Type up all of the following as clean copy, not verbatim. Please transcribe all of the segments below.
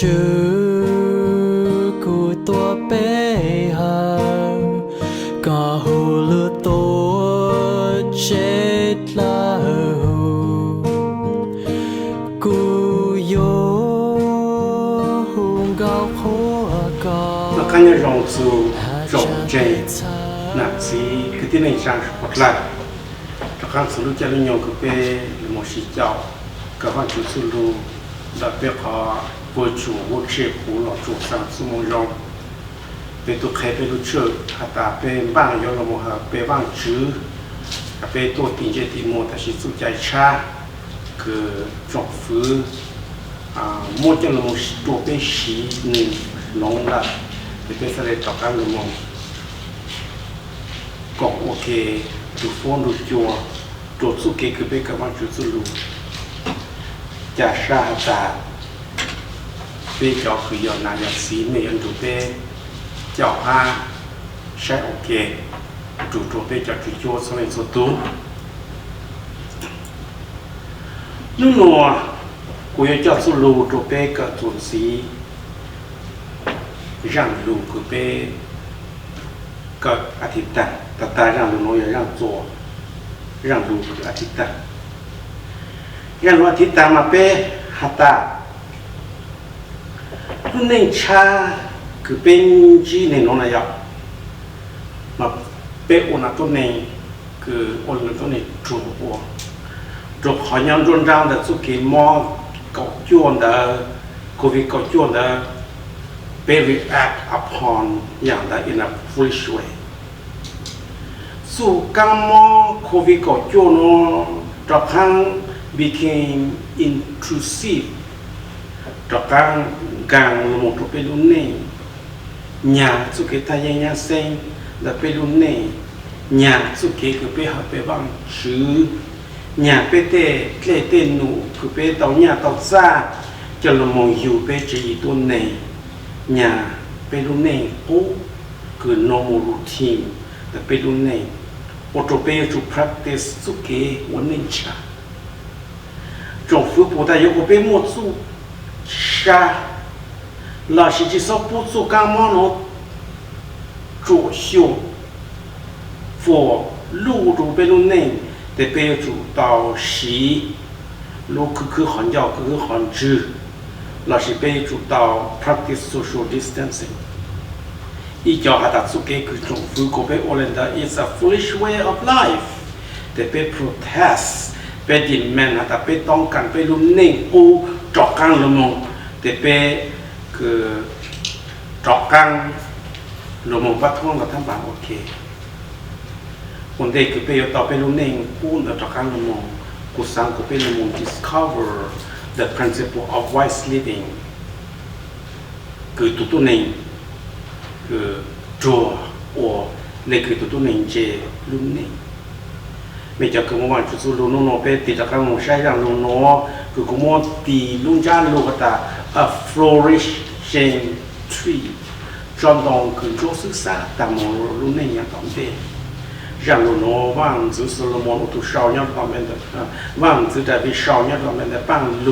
chữ của tua bé hàng có hồ lửa tua chết là hồ cú yo hùng gạo khô có nó khăn như rong su rong chè nè xí cái tiếng này sang hoặc là cho khăn su lu cho lu nhau cái bé một xí chảo cái khăn chú su lu đã bé họ vô chủ vô chế cũ lọ chủ sang su mong rong bé tụ khai bé lu chơi hạt ta bé bang yo là một hạt bé bang chữ béตัวตีเจตีโมแต่ชิสุใจชาคือจบฟื้นโมจังลงตัวเป็นสีหนึ่งลงละเป็นสเลดต่อการลงก็โอเคดูฟอนดูจัวตัวสุเกคือเป็นกำลังจุดสุลูจะชาตาเป็นเจ้าคือยอนายสีเมียนดูเป็นเจ้าห้าใช่โอเคดูตัวเป็นเจ้าจุดจัวสมัยสุดตุ้นู่นนัวกูจะเจ้าสุลูตัวเป็นกับจุดสีร่างลูคือเป็นกับอาทิตย์แต่ตาร่างลูน้อยร่างโจร่างลูคืออาทิตย์ร่างลูอาทิตย์มาเป็นฮัตตาตัวหนึ่งชาคือเป็นจีนน้องนายมาเป็นอุณตัวหนึ่งคืออุณตัวหนึ่งจูบัวจูขอยังรุนแรงแต่สุกี้มอเกาจวนแต่โควิดเกาจวนแต่react upon อย่างใด in a foolish way สู่กังมอโควิดก็โจโนจากครั้ง became intrusive จากครั้งกางลงตัวไปรุ่นนี้หยาสุเกตายยังเซ็งแต่ไปรุ่นนี้หยาสุเกคือไปหาไปบางชื่อหยาไปเตะเตะหนูคือไปต่อหยาต่อซาจะลงมองอยู่ไปจีตัวนี้nhàไปรุ่นนี้ปุ๊คือ normal routine แต่ไปรุ่นนี้พอจะไปจุด practice สุเกวันนี้ชาจงฝึกผู้แต่ยังก็ไปหมดสุชาเราสิ่งที่สอบผู้สุการมโนจุชิว for ลูกจุไปรุ่นนี้แต่ไปจุด到时ลูกคือหันยาวคือหันจื้อเราสิไปจุดต่อ practice social distancing อีจอหาตัดสุเกคือจงฝึกก็ไปโอเลนดา is a foolish way of life แต่ไป protest ไป demand หาตัดไปต้องการไปรุนแรงปูจอกกังลมงแต่ไปคือจอกกังลมงปัดท้องกับท่านบางโอเคคนเด็กคือไปต่อไปรุนแรงปูจอกกังลมงกุศลก็ไปลมง discover the principle of wise living คือตัวหนึ่งคือจัวโอนี่คือตัวหนึ่งเจลุ่มนี่ไม่จะคือมันจุดสุดลุ่มโนเปติดจากการมองใช้อย่างลุ่มโนคือกูมองตีลุ่มจ้าลุ่มกตา a flourishing tree จอมตองคือโจศึกษาแต่มองลุ่มนี่อย่างต่อเต让路诺王子是罗摩都少年方面的王子在比少年方面的半路，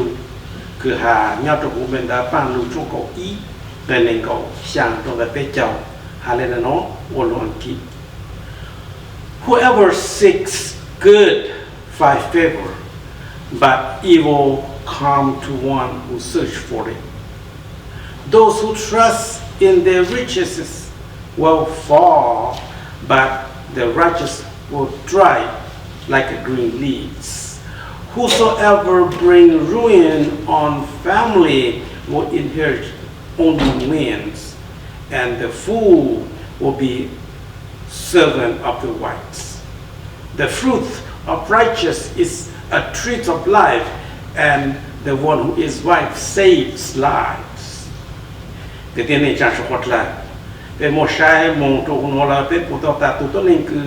คือหาเงาตัวหูเป็นแต่半路中国一เป็นหนึ่งก็像ตัวแบบเจ้าหาเลยนะเนาะวันวันกิ Whoever seeks good find favor, but evil come to one who search for it. Those who trust in their riches will fall, but the righteous will dry like green leaves. Whosoever bring ruin on family will inherit only wins, and the fool will be servant of the wise. The fruit of righteous is a tree of life, and the one who is wise saves lives. แต่ที่นี่จะสกอตแลนด์เป็นโมชัยมงตัวของเราเป็นผู้ต่อตาตัวต้นนี้คือ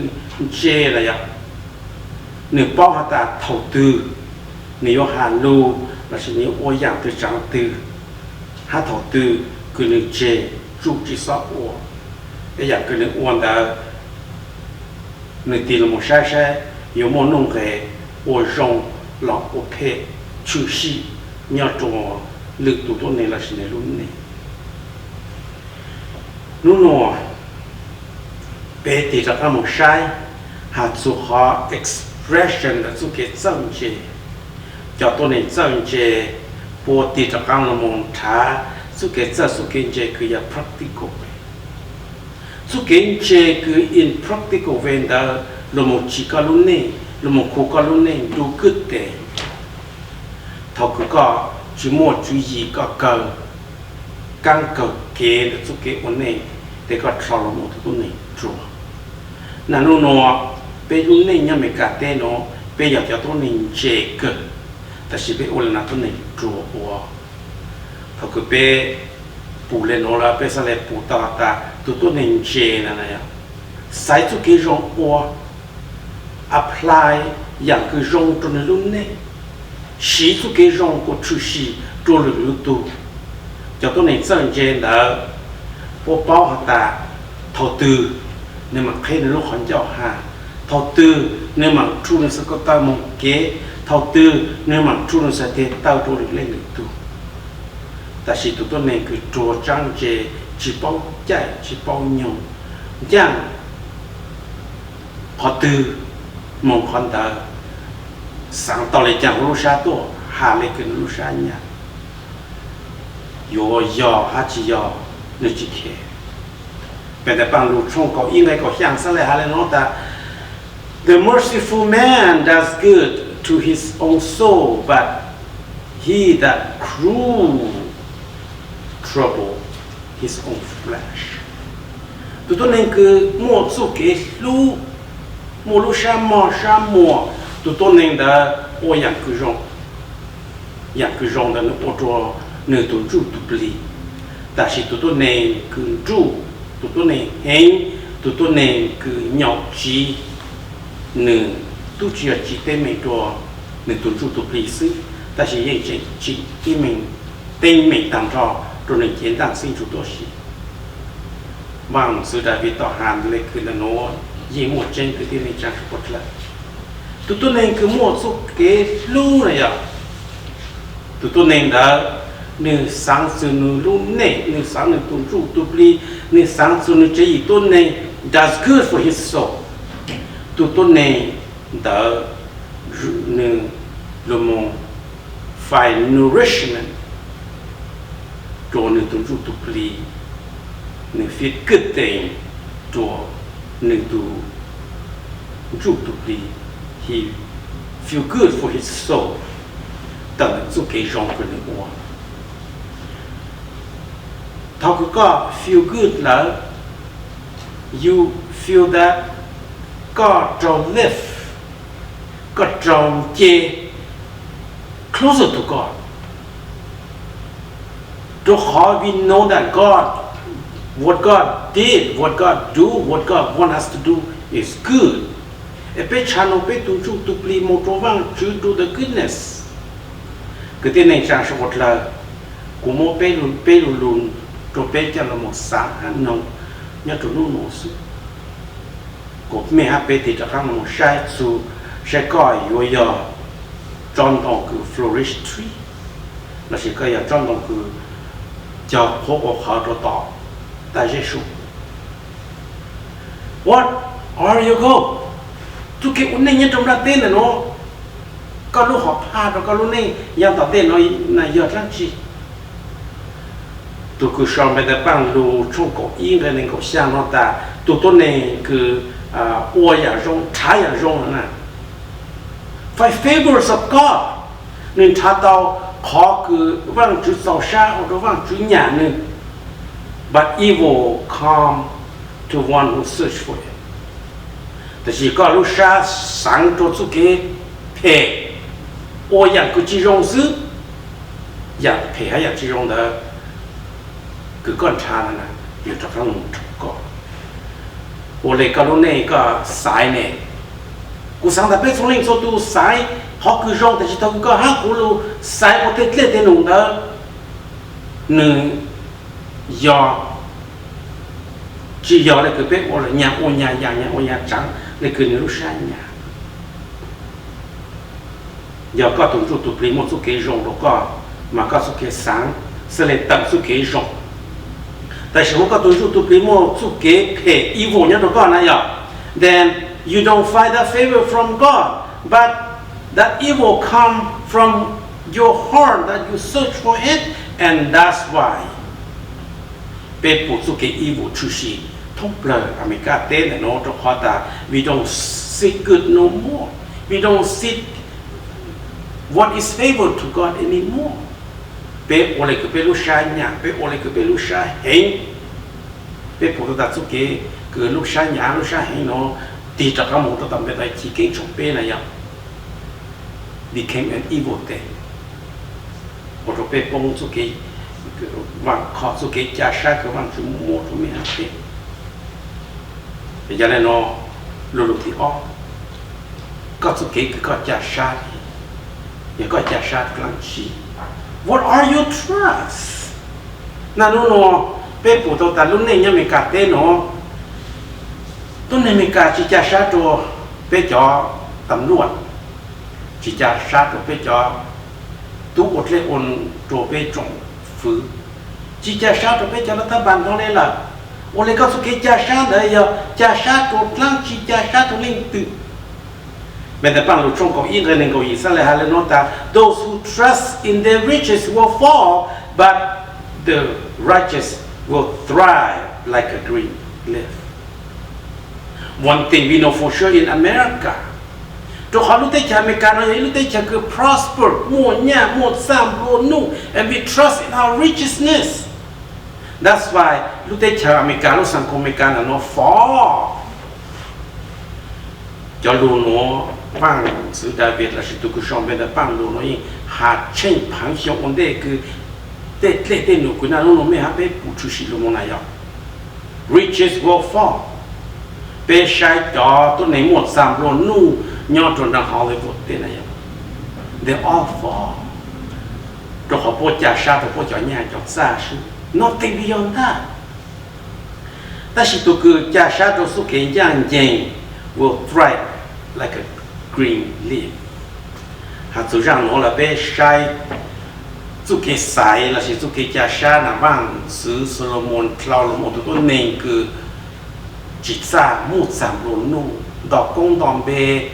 เจอะไรอย่างหนึ่งป้องตาเท่าตือนิยหาลูและสิ่งนี้โออย่างตัวจังตือหาเท่าตือคือหนึ่งเจจูจิซอโอไออย่างคือหนึ่งอ้วนแต่หนึ่งตีลโมชัยใช่有么弄个我用老我配出息，要做 lực tụ tôn này là gì này luôn này lúc nào bé thì ra một sai hạt số họ expression là số cái chân chế cho tôn này chân chế bộ thì ra là một thá số cái chân số cái chế cứ là practical số cái chế cứ in practical về đó là một chỉ có luôn này là một khu có luôn này đủ good để thầu cứ có chỉ một chú ý có cờ căng cờ kế là số cái vấn đề để có trò là một thứ này true là nó bây giờ này nhà mình cả tên nó bây giờ cho tôi nên chế cơแต่สิไปโอลนาตัวนี้จัวหัวเขาคือไปปูเลนโอลาไปสลับปูตาตาตัวนี้เจนั่นแหละใส่ทุกอย่างหัว apply อย่างคือจงตัวนี้ลุ่มเนี่ยสีทุกอย่างก็ชุสีตัวหรือตัวจะตัวนี้สังเกตแล้วพวกเป้าหัตตาทอตือเนี่ยมันเพ่ในโลกของเจ้าหาทอตือเนี่ยมันชูในสกัดตามงเกthầu tư nếu mà chú nó sẽ thế tao chú được lên được tu, ta chỉ tụi tôi này cứ trò trang chế chỉ bao chạy chỉ bao nhung, chẳng họ tư mong con ta sáng tao lại chẳng lúc xa tổ hà lại cứ lúc xa nhà, yo ha chỉ yo nó chỉ thế, bây giờ bằng lúc trong có in này có hàng sáng lại hà lại nói ta the merciful man does good to his own soul, but he that cruel trouble his own flesh. Tụi tôi nên cứ mua số cái mua lu sa mò, tụi tôi nên đã ô dạng cứ rong đã nó ô trò nửa tụi chú tụi bì, tại vì tụi tôi nên cứ chú, tụi tôi nên hẹn, tụi tôi nên cứ nhọc chi nửa tu chỉ tên mình cho mình tuân thủ tục lý sự, ta chỉ những chỉ khi mình tên mình tạm cho rồi mình kiến đảng sinh chủ tổ sĩ, bằng sự đại việt tỏ hàn lấy cứ là nó gì một trên cái tên mình trang phục lại, tụi tôi nên cứ một số cái lưu này à, tụi tôi nên đã nên sáng sự nửa luôn này nên sáng nên tuân thủ tục lý nên sáng sự nửa chỉ tôn này that's good for his soul, tụi tôi nên đã nên le mot find nourishment cho nên tuân thủ tục lý nên fit good thing cho nên tuân thủ tục lý he feel good for his soul tận dụng cái rong của nó thao cứ có feel good là you feel that God don't live God don't get closer to God. To how we know that God, what God did, what God do, what God wants us to do is good. Epe chano pe tu chu tu pli mo trovang chu do the goodness. Cái tên này chẳng sao một là của mo pe lun to pe cho là một sáng han nông nhớ trụ nô nô su. Của mẹ ha pe thì chắc là một sai su sẽ coi yo yo trong đó cứ flourish tree là sẽ coi trong đó cứ cho họ họ tỏ tại Giêsu. What are you go? Tu cái uốn này trong ra tên là nó có lúc họ pha rồi có lúc này yang tỏ tên nó là giờ lắm chi. Tu cứ xong bây giờ bằng lu trong cổ yên cái này cổ sang nó ta tu tốt này cứ ua ya rong trái ya rong nè. Phải favors of God nên cha tao khó cứ vang chữ giàu sa hoặc vang chữ nhà nên but evil come to one who search for it.แต่chỉ có lúc sa sáng cho chú cái phê ô yang cứ chỉ rong sư yang phê hay yang chỉ rong đó cứ con cha này nè yêu cho các ông có ô lấy cái lúc này cái sai này cú sáng ta biết số linh số tu sai họ cứ rongแต่chỉ tao có hát cú lu sai có thể lên tên nùng đó nửa do chỉ do là cứ biết ô là nhà ô nhà trắng là cứ nửa lúc sai nhà giờ có tụi tụi một số cái rong đó có mà có sự kiện sáng sẽ lại tận sự kiện rộng tại sao có tôi tụ cái mô sự kiện hệ evil nhá đó con này à then you don't find that favor from God but that evil come from your heart that you search for it and that's why pe pu su ke evil chu shi thông pleur America tên là nó trong họ ta we don't seek good no more we don't seek what is favor to God anymore pe ole ke pe lu sha nya pe ole ke pe lu sha hen pe pu ta su ke lu sha nya lu sha hen nó ti ta ka mo ta tam pe tai chi ke chong pe na ya became an evil thing một cái bông số cái vàng khó số cái giá sát cái vàng chúng mua cho mình học đi bây giờ này nó lulu thì có số cái có giá sát thì có giá sát cái gì what are your trust na nó bé phụ tao ta lúc này nhá mình cắt thế nó lúc này mình cắt chỉ giá sát cho bé cho tầm luôn chỉ giá sát cho bé cho tu một lệ ôn trổ bê trồng phứ chỉ cha sát trổ bê cho nó ta bàn trong đây là ôn lệ có số cái cha sát đấy giờ cha sát trổ lăng chỉ cha sát trổ linh tự bây giờ bằng lúc trong câu in rồi nên câu ý sang lại hai lần nói ta those who trust in their riches will fall but the righteous will thrive like a green leaf one thing we know for sure in America cho họ lúc đấy cha mình cả nói lúc đấy cha cứ prosper mua nhà mua sam mua nu and we trust in our richness that's why lúc đấy cha mình cả lúc sang công mình cả nó fall cho luôn nó bằng sự đặc biệt là sự tu song bên đó bằng luôn nó in hạt trên phẳng hiệu ổn định cứ tết nụ cứ nào nó mới hấp bê bù chú sĩ luôn này riches will fall bê sai cho tôi này một sam luôn nu nhau trong đằng Hollywood thế này they all fall rồi họ bỏ trả sa rồi bỏ trả nhà cho xa xứ nothing beyond that ta chỉ tụ cứ trả sa rồi số kiện giang dày will thrive like a green leaf hạt số rằng nó là bé sai số kiện sai là chỉ số kiện trả sa nằm vang xứ Solomon cloud là một tụ nền cứ chỉ xa một sản luôn nu đọc công đòn bê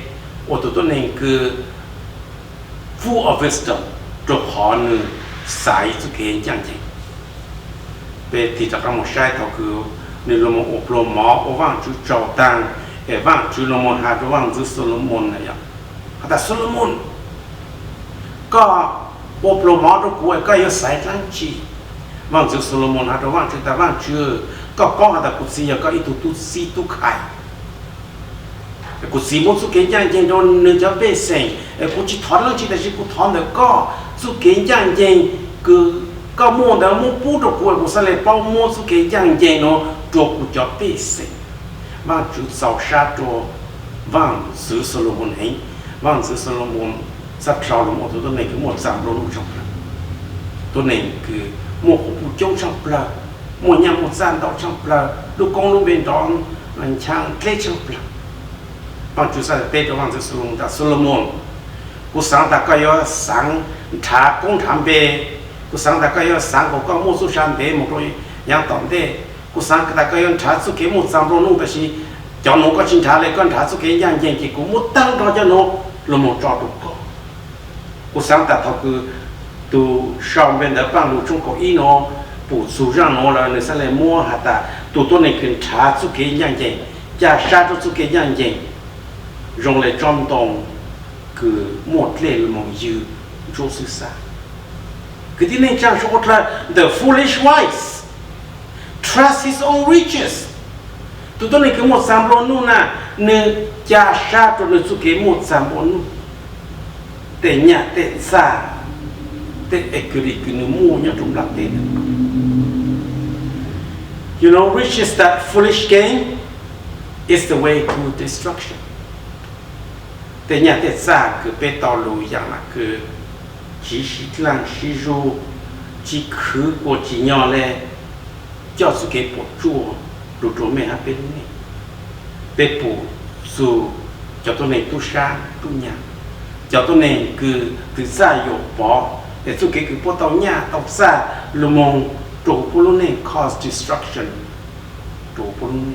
ô tô này cứ full of wisdom cho họ nữ sai cho cái chẳng gì về thì chắc là một sai thầu cứ nếu là một ốp lô mỏ ở vang chú trâu tăng ở vang chú là một hạt vang chú Solomon này ạ hạt Solomon có ốp lô mỏ đó của cái yếu sai lăng chi vang chú Solomon hạt vang chú ta vang chưa có hạt cút xì có ít tu xì tu khai cú xí một số kiến trang trên đó nên cho bé sinh, cú chỉ thoát lăng chỉ là chỉ cú thoát được có số kiến trang trên cứ có mua đó mua bút được cú sẽ lại bao mua số kiến trang trên nó cho cú cho bé sinh, và chú sau sát cho vang xứ Solomon ấy, vang xứ Solomon sắp sau là một thứ này cứ một giảm đô trong tôi này cứ một cú chống trong bờ, một nhà một gian đó trong bờ, lúc con lúc bên đó anh chàng lấy trong bờ bằng chú sa tết cho bằng chú Solomon, cú sáng ta có yếu sáng trả công tham bề, cú sáng ta có yếu sáng của con mua số sản bề một đôi yang tổng thế, cú sáng ta có yếu trả số kế một trăm đô nung, đó là cho nó có chính trả lại con trả số kế yang yang chỉ cũng một tăng đó cho nó là một trò đủ có, cú sáng ta thọ cứ từ sau bên đó bằng lúc trong cổ y nó bổ sung ra nó là người sẽ lại mua hạt ta, từ tôi này cần trả số kế yang yang, trả sát số kế yang yang rong lại trong đồng cứ một lệ một dư cho sự xa cái thứ này chẳng số là the foolish wise trust his own riches tụi tôi này cứ một sam lon nu na nên cha sa cho nên số cái một sam lon nu để nhà để xa để cứ nó mua nhau trong đặc tiền you know riches that foolish gain is the way to destructionแต่nhàแต่xa cứ bé tàu lùi dạng là cứ chỉ sĩ lăng sĩ ru chỉ khứ của chỉ nhỏ lệ cho sự cái bộ chùa đồ đồ mẹ ha bên này bé phụ dù cho tôi này tu sa tu nhà cho tôi này cứ từ xa dụ bỏ để chú cái bộ tàu nhà tàu xa lu mong trụ bộ luôn này cause destruction trụ bộ luôn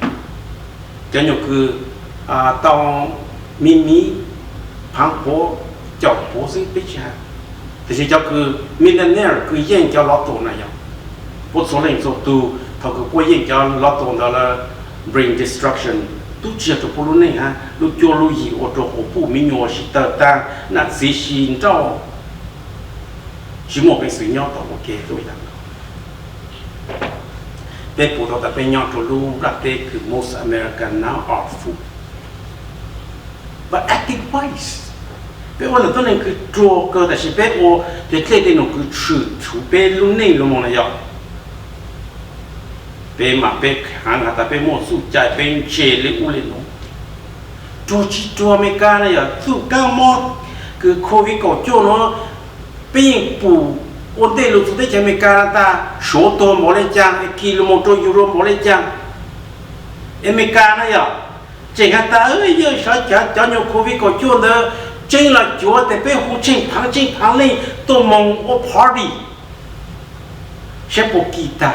cho nhiều cứ tàu mini phang phố chọc phố sinh bích ha thì chỉ cho cứ millionaire cứ yên cho lót tổ này nhở một số lệnh số tu thầu cứ quay yên cho lót tổ đó là bring destruction tu chỉ cho bộ luôn này ha lu cho lu gì ô tô ô phụ mi nhỏ chỉ tờ ta nát xí xí trâu chỉ một cái sự nhỏ tàu ok tôi rằng bên phụ tàu ta bên nhỏ cho lu đặt đây cứ most American now are fool but acting wise bé ôn là tôi nên cứ trô cơ tại vì bé ôn thì thế thì nó cứ chủ bé luôn nên luôn mà này bé mà bé hàng hạt bé mua su chạy bé chế lấy u lên nó trô chỉ trô America này su cao mót cứ Covid cổ chỗ nó bé phụ ôn đây lúc tôi chạy America ta số to mỗi lên trang km euro mỗi lên trang America này chỉ hạt ta ơi giờ sao cho nhiều Covid cổ chỗ đó chính là chúa để bé hú chính phẳng lên tôi mong ô party sẽ bộ guitar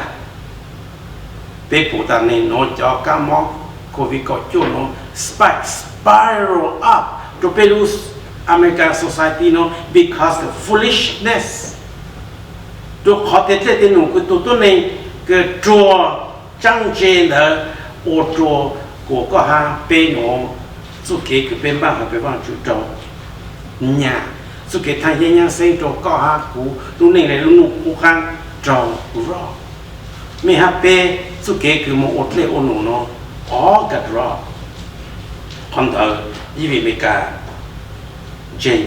bé bộ ta nên nó cho các món Covid có chỗ nó spiral up to Belarus American society nó because of foolishness tôi khó thể thấy nó cái tôi nên cái chùa trang trí là ô chùa của có ha bé nó số kế cái bên bang cái bang chủ trì nhà số cái thay nhân nhân sinh cho có ha cũ lúc này là lúc nụ khang tròn rõ mình ha pe số cái cứ một ốt lệ ôn nó all gật rõ còn thở như vậy mấy cả trên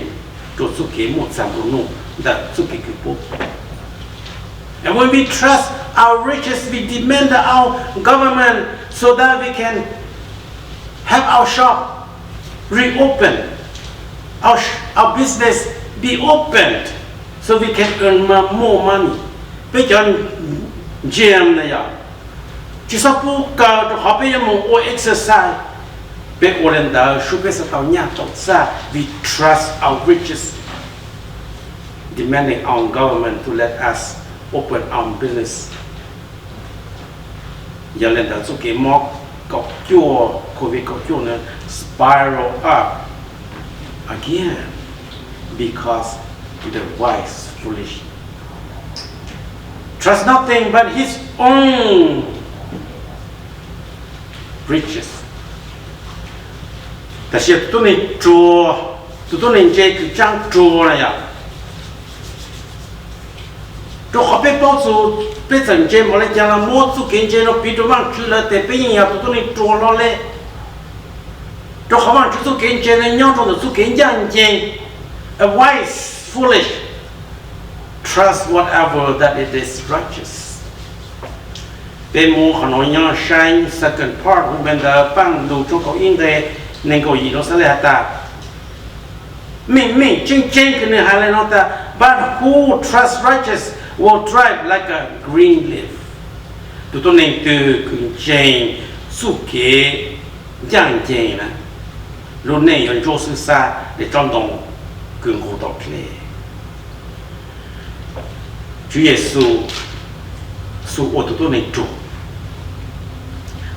cho số cái một sản phẩm nụ đã số cái cứ bố and when we trust our riches we demand our government so that we can have our shop reopen our business be opened so we can earn more money. Bây giờ GM này chỉ sao phụ cả họ bây giờ một exercise bây giờ lên đó suy bây giờ tao nhát tao xa we trust our riches demanding our government to let us open our business. Giờ lên đó số cái móc cọc chua Covid cọc chua nó spiral up again because the wise foolish trust nothing but his own riches. Ta sẽ tụi này chùa tụi này chơi cái trang chùa này cho họ biết bao nhiêu biết rằng chơi mà lại chẳng là mua số kiến chơi nó bị đồ mang chữ là để bây giờ tụi này chùa lo lệ cho họ mang số kiến chơi này nhau trong số kiến giang chơi a wise foolish trust whatever that it is righteous. Bên mua họ nói nhau shine second part của bên đó bằng đủ cho cậu in đây nên cậu gì nó sẽ là ta mình chinh cái này hay là nó ta but who trust righteous will thrive like a green leaf. Tụi tôi nên từ cường chơi su kế giang chơi nè lúc này用做事啥để trong đồng cường cố độc lệ. Chúa Giêsu su ô tô này trụ.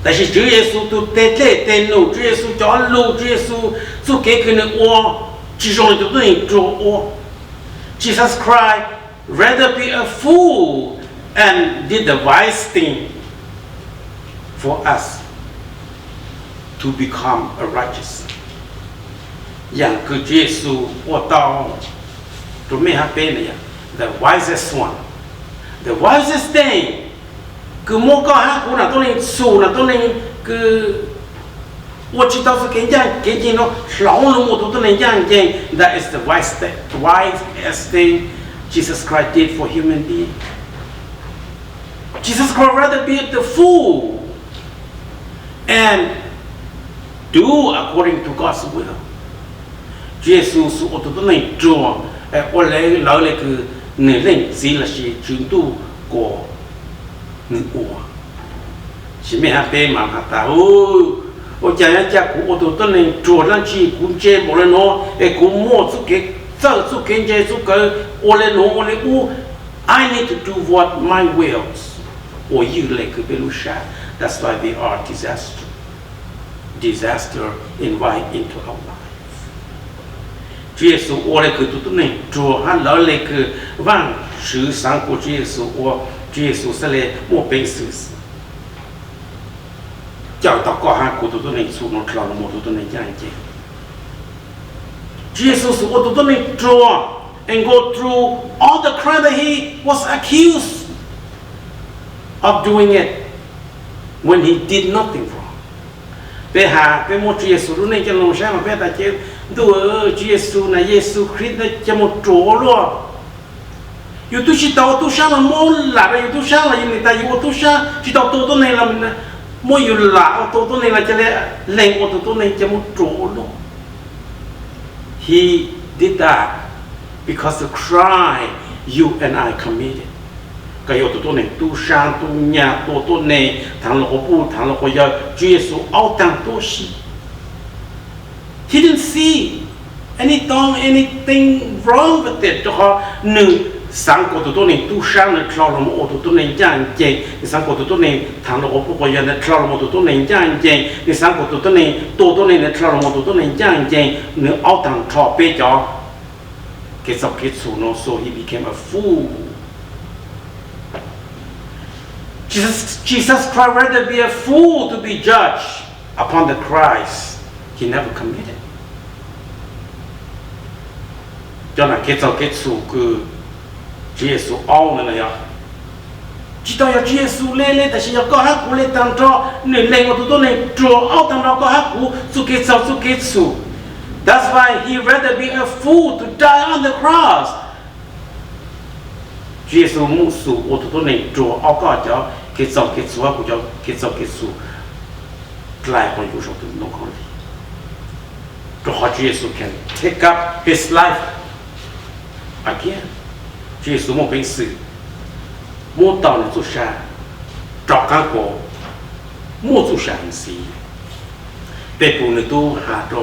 Tại vì Chúa Giêsu tu tê tên nụ Chúa Giêsu cho lù Chúa Giêsu su kế cái này ô chỉ dùng tụi này trụ ô. Jesus Christ rather be a fool and did the wise thing for us to become a righteous. Yang cứ Chúa Giêsu ô tao tụi mình hát bên này the wisest one, the wisest thing. Cứ mua có hát cũng là tôi nên sù là tôi nên cứ ô chỉ tao sẽ cái gì nó lão luôn một tôi nên giang giang. That is the wisest thing Jesus Christ did for human being. Jesus Christ rather be the fool and do according to God's will. Jesus su ô tô này chùa ô lấy lời là cứ nể lên gì là sự chứng tu của người ủa chỉ mấy hạt bê mà hạt ta ô cha của ô tô này chùa lăng chi cũng chơi một lần nó cũng mua chút cái giờ su kiến chế su cái ole nó ole u I need to do what my wills or you like cái belu sha. That's why they are disaster invite into our life. Chúa Giêsu ole cái tụi này chúa hắn lỡ lấy cái vang sự sáng của Chúa Giêsu or Chúa Giêsu sẽ lấy một bên sự chào tao có hai của tụi này xuống nó làm một tụi này chẳng chứ. Jesus was to draw and go through all the crime that he was accused of doing it when he did nothing wrong. Bây hà bây một Jesus lúc này cho lòng sáng mà bây ta chứ đùa Jesus là Jesus Christ là cho một chỗ luôn. Yêu tu chỉ tao tu sáng là môn là bây tu sáng là gì người ta yêu tu sáng chỉ tao tu này là mình mỗi yêu là tu này là cho nên lệnh của tu này cho một chỗ luôn. He did that because the crime you and I committed. Cái yếu tố này tu sang tu nhà tu này thằng lộc bu thằng lộc giờ Chúa Giêsu ao tăng tu si. He didn't see anything wrong with it. Cho họ nữ sang của tụi này tu sang là theo làm ô tụi này chẳng chê, sang của tụi này thằng lộc bu bây giờ là theo làm tụi này chẳng chê, sang của tụi này là theo làm tụi này chẳng chê, nữ ao tăng thọ bê cho cái sau cái số nó so he became a fool. Jesus Christ rather be a fool to be judged upon the Christ he never committed. Cho nên cái sau cái số cứ Chúa Giêsu ao này là chỉ tao Chúa Giêsu lên tại sao có hát của lên tăng cho nên lên một tụi này trò ao tăng đó có hát của su cái số. That's why he rather be a fool to die on the cross. Chúa Giêsu muốn su một tụi này trò ao có cho cái số của cho cái số lại cònอยู่trong tụi nó còn gì. Rồi Chúa Giêsu can take up his life again. Chúa Giêsu một bên sự một tàu này tu sa trọc cá cổ một tu sa hình sĩ để phụ nữ tu hà trò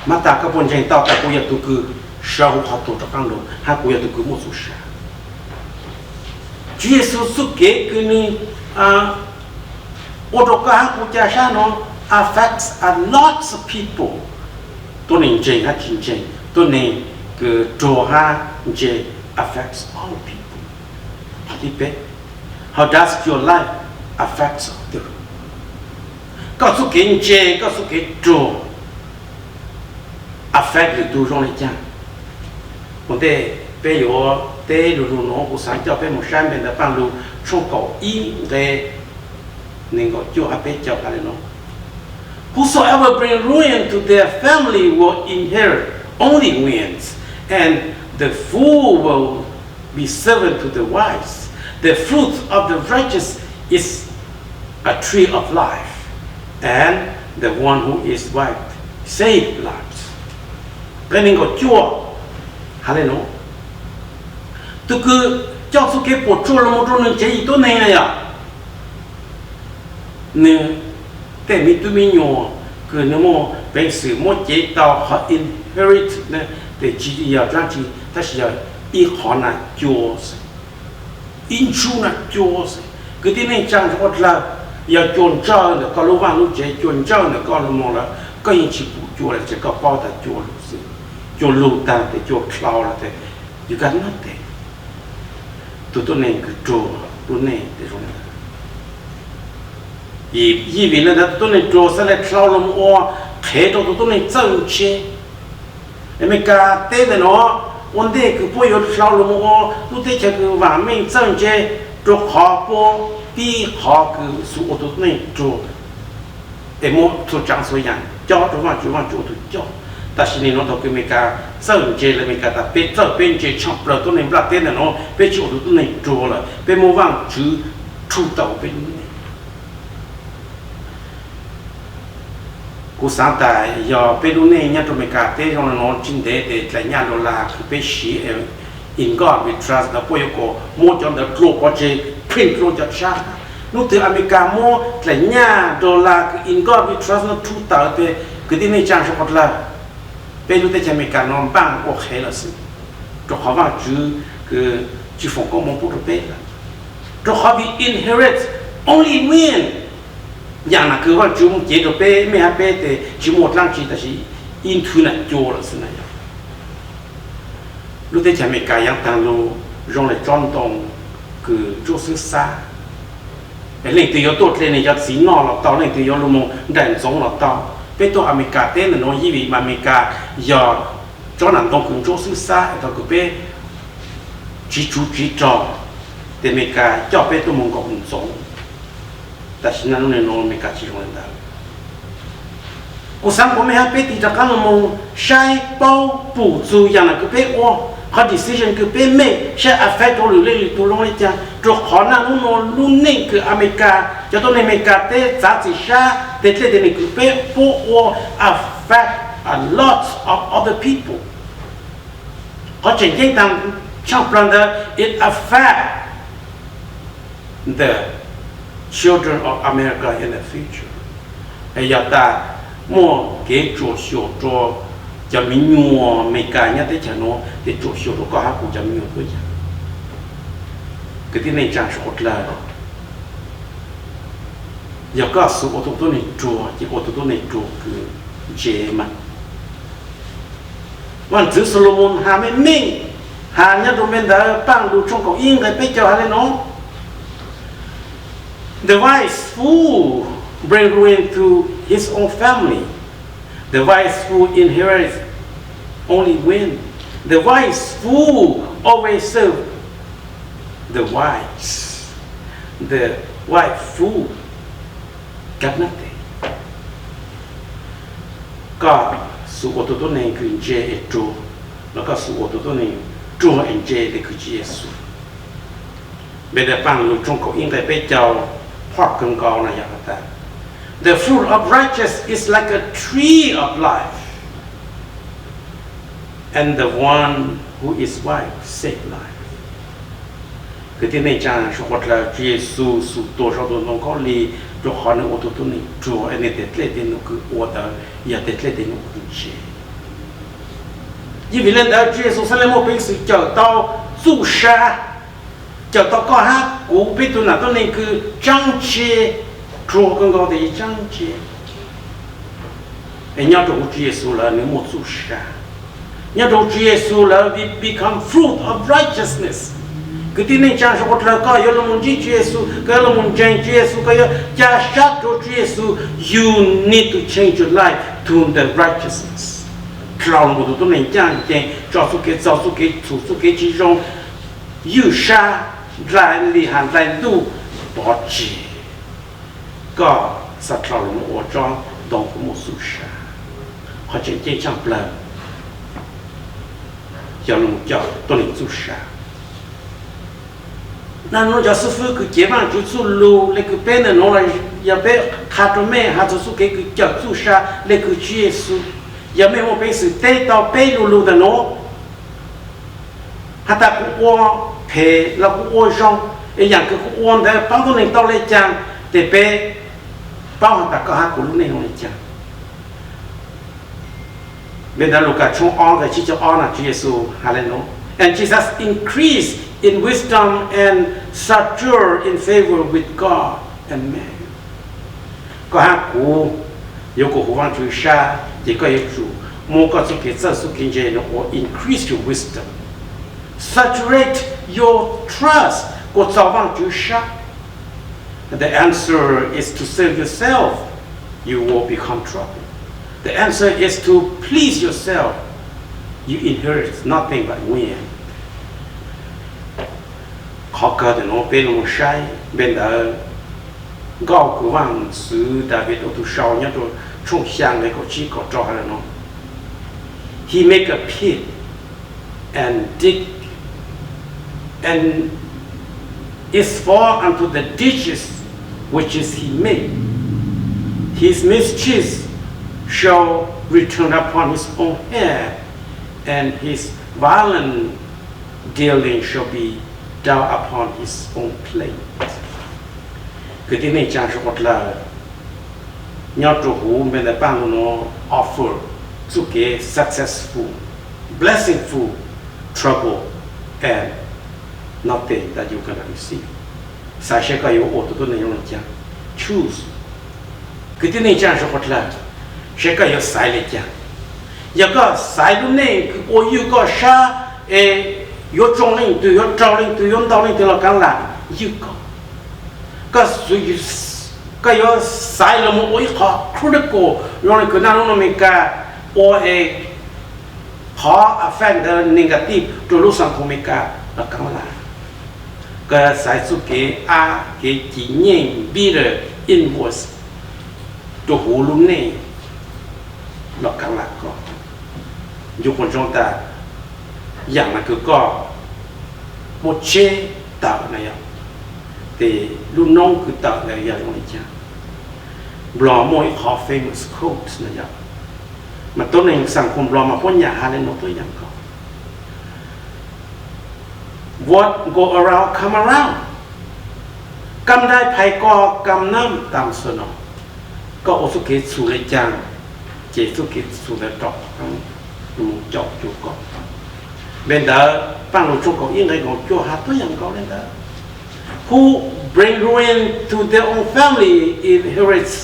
mà ta các bọn trẻ tao tại cô tu cứ sau họ tu trọc cá đồ hai cô tu cứ một tu sa Chúa Giêsu xuất kế cái này ô trọc cá cô cha sa nó affects a lots of people tôi nên chơi hát chính chơi tôi nên cứ trò ha chơi affects all people. How does your life affect the room? Có số kiến chế, có số kiến trò affect được tu trong này chăng? Còn thế bây giờ thế rồi nó cũng sáng cho một sáng bên là ban đầu trong cầu ý về nên gọi cho affect cho cái nó. Whosoever bring ruin to their family will inherit only wins, and the fool will be servant to the wise. The fruit of the righteous is a tree of life, and the one who is right save lives. Cái này gọi chua, hallelujah. Tôi cứ cho số cái bộ chua là một trong những cái gì tốt này à? Nên cái mình tụi mình nhỏ, cứ nếu mà bên sự một chế tạo họ inherit này để chỉ giờ ra chỉ ta chỉ giờ ít họ là chua, in chu là chua, cái tiếng này chẳng có là giờ chôn trâu là có lúc vang lúc chế chôn trâu là có lúc mong là có những chỉ phụ chua là chỉ có bao ta chua lúc gì, chua lụt ta để chua cloud là thế, you got nothing. Tụi này cứ chua, tụi này để rồi. Vì vì là tụi này chua sẽ là cloud làm ô, thế cho tụi này chân chế, em mới cả thế về nó. One day cứ bôi ở sau lưng ô, lúc đấy chắc cứ vàng mình chân chế, cho họ bôi đi họ cứ số ô tô này cho, em muốn cho trang sốอย่างcho tụi cho, ta xin nên nó thôi cái mình cả chân chế là mình cả ta biết chân bên chế chọc rồi tụi này bắt tên là nó biết chỗ tụi này cho là biết mua vàng chứ thu tàu bên này. Cú sáng tại giờ bên lúc này nhà tụi mình cả thế trong nó chính để lại nhà đồ là cứ bên xí in God we trust là bôi cổ mua cho nó lô qua chế print lô cho cha lúc từ America mua lại nhà đồ là in God we trust nó thu tàu thì cái tiếng này chẳng sao là bây giờ thì mình cả non bang ok là sự cho họ vào chứ phòng có mong bút bé là cho họ bị inherit only winอย่างนั้นคือว่าจุ่มเจตัวเป้ไม่ฮะเป้แต่จุ่มหมดร่างจีแต่ชีอินทุนโจละสินะยังรู้แต่จะมีการยังต่างรู้รองเลยจอนตรงคือโจศึกษาเป็นเรื่องที่ยอดตัวเลยเนี่ยยอดสีนอหลับเตาเรื่องที่ยอดลงมงแดนสองหลับเตาเป็นตัวอเมริกาเต้นน้อยยี่วีมาอเมริกายอดจอนั้นตรงคือโจศึกษาตัวคือเป้จีจูจีจอแต่อเมริกาเจ้าเป้ตัวมงกับหุ่นสองแต่ฉันนั้นเนี่ยน้องไม่กล้าชี้ลงได้กูสั่งผมไม่ให้ไปตีจากการลงใช้เป้าปู่จูอย่างนั้นก็ไปอ้อเขา decision ก็ไปไม่ใช้ affect ตัวหรือเรื่องตัวลงเลยจ้ะตัวขอหน้านู้นรุ่นนี้คืออเมริกาจะต้องในอเมริกาเตะจัดสิชาเตะเตะนี่คือไปปู่อ้อ affect a lot of other people เขาจะยิ่งทำช่างปลันเดอร์ it affect the children of America in the future ไอ้ยาตามั่วเกี่ยวกับชัวร์จะมีนัวอเมริกาเนี่ยที่จะโน้ที่จัวชัวร์ก็หากูจะมีนัวด้วยก็ที่ในจางสกอตแลนด์อยากก็สู้อดตัวนี้จัวที่อดตัวนี้จัวคือเจมันวันที่โซโลมอนหาไม่มิ่งหาเนี่ยตัวเป็นแต่ปังดูช่องของอิงเลยไปเจออะไรน้องThe wise fool bring ruin to his own family. The wise fool inherits only win. The wise fool always serve the wise. The wise fool got nothing. ก็สู่อตัวนี้คือเจเอโจแล้วก็สู่อตัวนี้โจเอ็นเจเลยคือเจสุเบเดปังลูกจงเขาอิงเลยไปเจ้าThe fruit of righteousness is like a tree of life, and the one who is wise save life. คือที่ในจางชอบแล้วเยซูสุตัวชอบตัวน้องเขาลีตัวขอในอดตัวนี้จัวอันนี้เด็ดเล็ดนี่คืออดอย่าเด็ดเล็ดนี่คือเจยิ่งวิเลนเดอร์เยซูสันเลโมเป็นสิ่งเจ้าต่อสู้ชาเจ้าต้องก็ฮะกูไปตัวนั้นตัวนี้คือจังเจครัวกันก็ได้จังเจไอ้เนี่ยตัวเยซูแล้วนี่หมดสุชาเนี่ยตัวเยซูแล้ว we become fruit of righteousness คือที่นี่จังสกุลแล้วก็ยอมมุนจีเยซูก็ยอมมุนเจนเยซูก็ยอมจะชัดตัวเยซู you need to change your life to the righteousness เราหมดตัวนี้จังเจนจ้าสุเกจ้าสุเกสุสุเกจีจงยูชาไรลีหันไรดูปอจีก็สัตว์เราหลงอดจ้องดองกุมุสุชาเขาจะเจ๊ช่างเปล่าอย่าลงเจ้าตัวนี้สุชานั่นเราจะสู้คือเจ็บมันจุดสู้ลูเล็กเป็นนั่นเราอย่าไปขาดแม่หาจะสู้คือเจ้าสุชาเล็กคือเยซูอย่าไม่ว่าเป็นสิ่งเตะต่อไปลูแต่โน้หาแต่กูอ้วนเพลแล้วกูอ้วนจงไอ้อย่างคือกูอ้วนแต่ปั้งตัวหนึ่งต้องเลยจังแต่เป้ปั้งแต่ก็หากูรู้ในห้องเลยจังเมื่อลูกกับช่วงอ้อนกับชี้จะอ้อนนะเยซูฮาเลลูยา and Jesus increased in wisdom and stature in favor with God and man ก็หากูยกกูฟังจุชาที่ก็ยกจูโมก็สุกิจสุกินเจนโอ increase your wisdom saturate your trust ก็จะฟังจุชา the answer is to save yourself you will become trouble the answer is to please yourself you inherit nothing but win ขอเกิดน้องเป็นผู้ชายเป็นก็คือว่าสื่อแต่เป็นตัวชาวเนี่ยตัวช่วงเช้าเลยก็ชี้ก็จ่อให้น้อง he make a pit and dig and is fall unto the ditches which is he made his mischief shall return upon his own head and his violent dealing shall be down upon his own plate คือที่นี่จางสกุลละยอดจูหูเป็นแต่ป้างโน offer so cái successful, blessingful trouble and nothing that you gonna receive. Sai sẽ có yếu ổ tụi này用讲 choose. Cái tiếng này chẳng sẽ hoạt là sẽ có yếu sai lại讲. Giờ có sai lúc này cái ô yêu có sa yếu trong linh từ yếu trao linh từ yếu đau linh từ là càng là yêu có sự cái yếu sai là một ôi khó critical rồi cái nào nó mình cả ô khó affect negative rồi lúc sang không mình cả là càng là cái sai số cái chỉ nhận bị rồi invoice rồi hồ lúc này là càng là có dù còn chúng taอย่างนั้นคือก็หมดเชต่างนะยังแต่รุ่นน้องคือต่างเลยอย่างนี้จ้ะบลอมวยขอ famous quotes นะยังมันต้นหนึ่งสังคมบลอมาพ้นอย่าหาเล่นตัวอย่างก็ what go around come around กำได้ภัยก็กำน้ำตามสนองก็โอสุเกตสู่เลยจังเจสุเกตสู่เลยดอกทั้งดูจอกจูกอกbên đó bằng lục trung cộng yên người còn cho hạt tôiยังcó lên đó who bring ruin to their own family inherits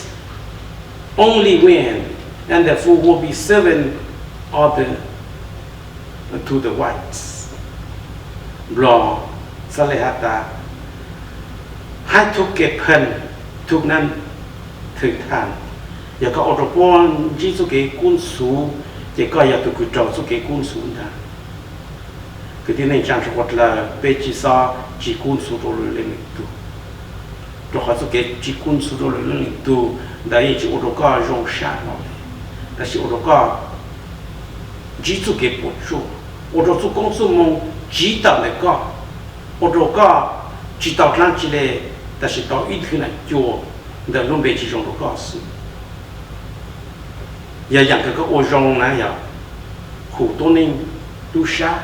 only win and the fool will be servant of to the whites บลอสเลหตาให้ทุกเก็บเพิ่นทุกนั้นถึงทางอย่าก็อดรพรจีสุเกกุนสูจะก็อย่าตุกุจอสุเกกุนสูนะcái tiếng này chẳng phải là về chỉ sao chỉ cuốn số đồ lên tu, rồi họ sẽ chỉ cuốn số đồ lên tu, đấy chỉ ô tô có rong sáng nó, đó chỉ ô tô có chỉ số cái bộ số, ô tô số công số mong chỉ tao này có, ô tô có chỉ tao làm chỉ là, đó chỉ tao ít thứ này chùa, đó luôn về chỉ rong đồ có sự, giờ dạng cái ô rong này giờ, khu tô nên tu sa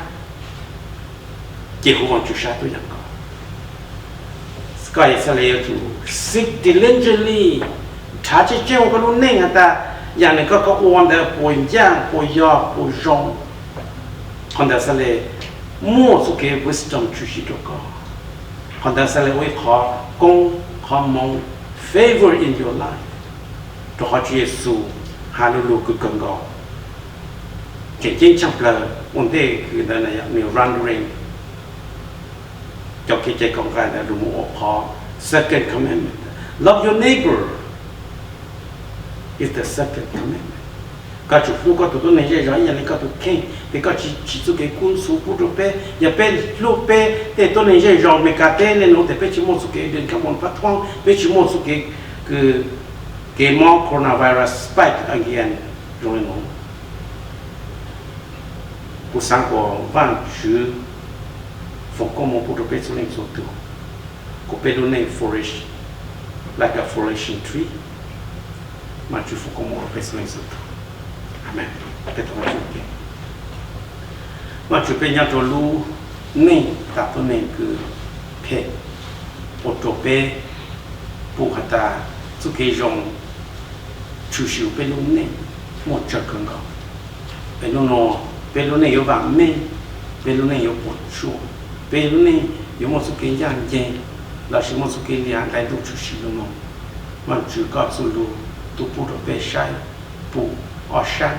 chỉ không còn chú sa tôi chẳng có. Cái sẽ lấy chú seek diligently,查起这个路内啊的，让那个弯的不样不要不容，看到是嘞，摸出个 wisdom 就是这个，看到是嘞为好公好蒙 favor in your life，就好耶稣哈路路个更高，真正强了，我们คือนั่นน่ะมี rendering。cho cáiใจของการดูมั่วพอ second commandment love your neighbor is the second commandment ก็จุดลูกก็ตัวนี้จะย้อนอย่างนี้ก็ตัวเข่งแต่ก็chỉตัวcái cuốn số bút đồ peอย่าเป็นลูกpeแต่ตัวนี้จะย้อนไม่กล้าเต้นเลยน้องแต่เป็นชิมอนสุเกเดินขบวนพัดท่องเป็นชิมอนสุเกคือเกมอโคโรนาไวรัส spike again ตรงนี้น้องผู้สังกัดบ้านชื่อfaut comment pour le pétrole surtout couper donner flourish like a flourishing tree mais tu faut comment le pétrole surtout amen peut-être on va jouer moi tu peux n'y loup ni ta donner que paix pour toper pour hata ce que gens tu suis peut donner moi je connais et non peut donner yo va mais peut donner yo pour chaud bây giờ này, nếu một số cái dạng gì, là chỉ một số cái dạng cái đồ chủ sĩ luôn mà chỉ có số lượng tụ phụ được về sai, phụ ở sai,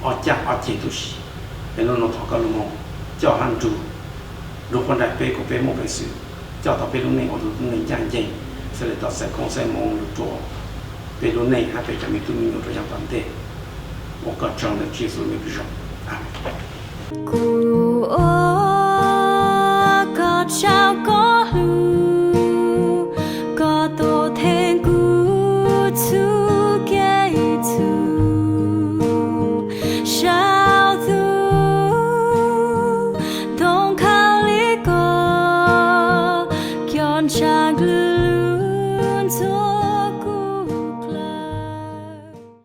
ở chạm ở chế chủ sĩ, nên nó thọ cái luôn cho hàng chủ, lúc con đại về có về một cái sự, cho tao về lúc này ở lúc này dạng gì, sẽ là tao sẽ không sẽ mong được chỗ, về lúc này hai về cho mình tụi mình được dạng vấn đề, một cái trong được chia sẻ với cái rộng, chào có hư có tổ thiên cú